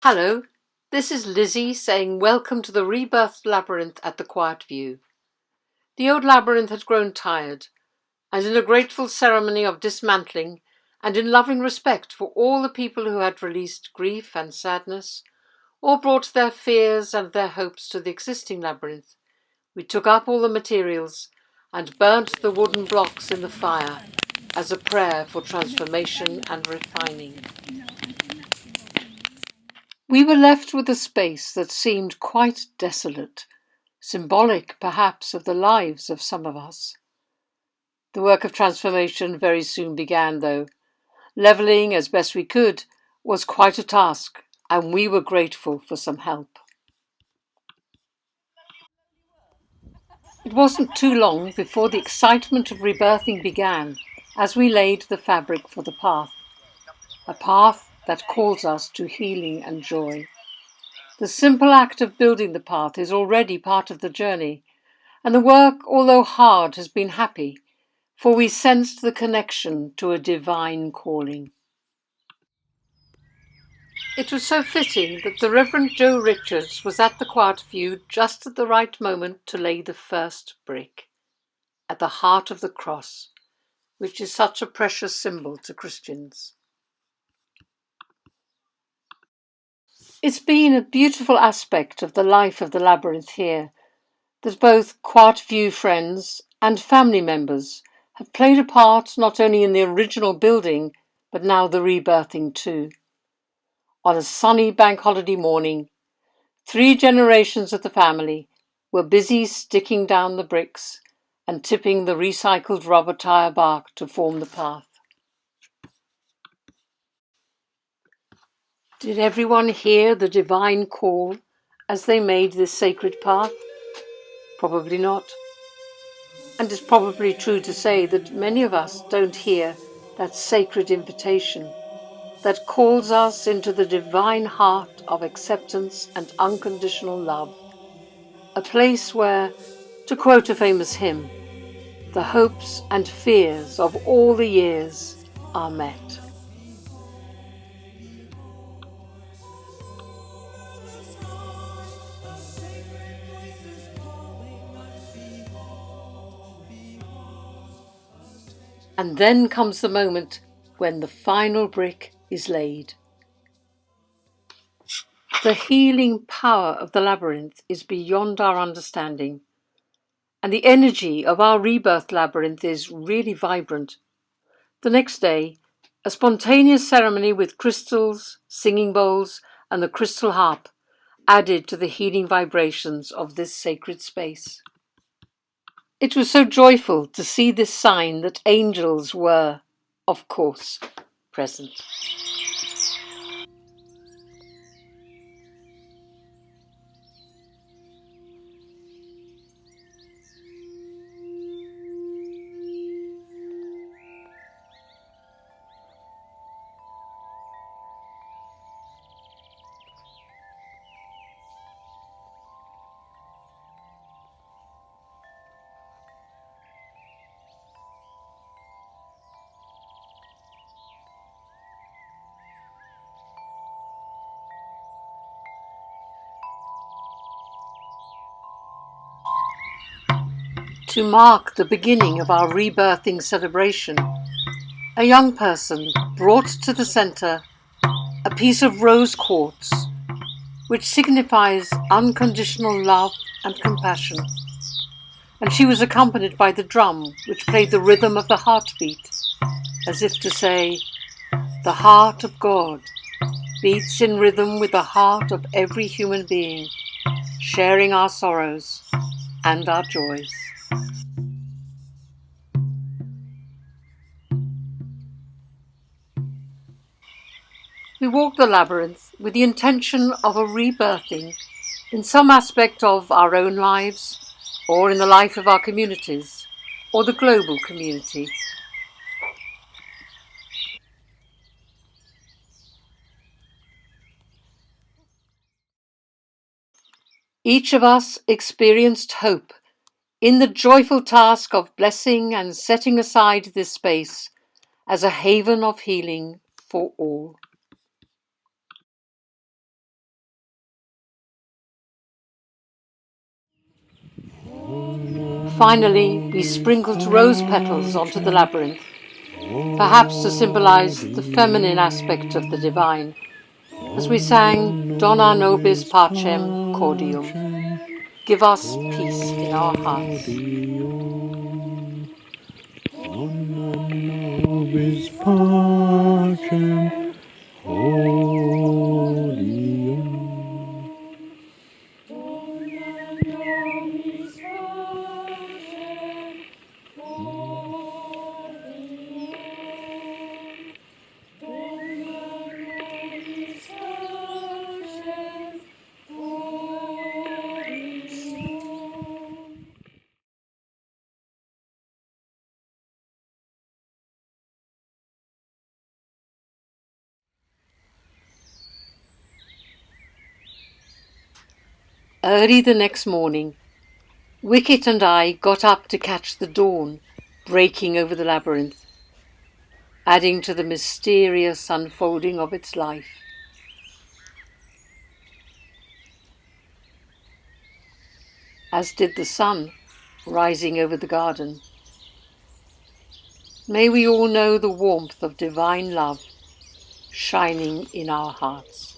Hello, this is Lizzie saying welcome to the rebirthed labyrinth at the Quiet View. The old labyrinth had grown tired, and in a grateful ceremony of dismantling and in loving respect for all the people who had released grief and sadness, or brought their fears and their hopes to the existing labyrinth, we took up all the materials and burnt the wooden blocks in the fire as a prayer for transformation and refining. We were left with a space that seemed quite desolate, symbolic perhaps of the lives of some of us. The work of transformation very soon began, though. Levelling as best we could was quite a task, and we were grateful for some help. It wasn't too long before the excitement of rebirthing began as we laid the fabric for the path, a path that calls us to healing and joy. The simple act of building the path is already part of the journey, and the work, although hard, has been happy, for we sensed the connection to a divine calling. It was so fitting that the Reverend Joe Richards was at the Quiet View just at the right moment to lay the first brick, at the heart of the cross, which is such a precious symbol to Christians. It's been a beautiful aspect of the life of the labyrinth here that both Quiet View friends and family members have played a part not only in the original building, but now the rebirthing too. On a sunny bank holiday morning, 3 generations of the family were busy sticking down the bricks and tipping the recycled rubber tire bark to form the path. Did everyone hear the divine call as they made this sacred path? Probably not. And it's probably true to say that many of us don't hear that sacred invitation that calls us into the divine heart of acceptance and unconditional love, a place where, to quote a famous hymn, the hopes and fears of all the years are met. And then comes the moment when the final brick is laid. The healing power of the labyrinth is beyond our understanding, and the energy of our rebirth labyrinth is really vibrant. The next day, a spontaneous ceremony with crystals, singing bowls, and the crystal harp added to the healing vibrations of this sacred space. It was so joyful to see this sign that angels were, of course, present. To mark the beginning of our rebirthing celebration, a young person brought to the center a piece of rose quartz, which signifies unconditional love and compassion, and she was accompanied by the drum, which played the rhythm of the heartbeat, as if to say, the heart of God beats in rhythm with the heart of every human being, sharing our sorrows and our joys. We walk the labyrinth with the intention of a rebirthing in some aspect of our own lives, or in the life of our communities, or the global community. Each of us experienced hope in the joyful task of blessing and setting aside this space as a haven of healing for all. Finally, we sprinkled rose petals onto the labyrinth, perhaps to symbolize the feminine aspect of the divine, as we sang Dona nobis pacem cordium, give us peace in our hearts. Dona nobis pacem cordium. Early the next morning, Wicket and I got up to catch the dawn breaking over the labyrinth, adding to the mysterious unfolding of its life. As did the sun rising over the garden. May we all know the warmth of divine love shining in our hearts.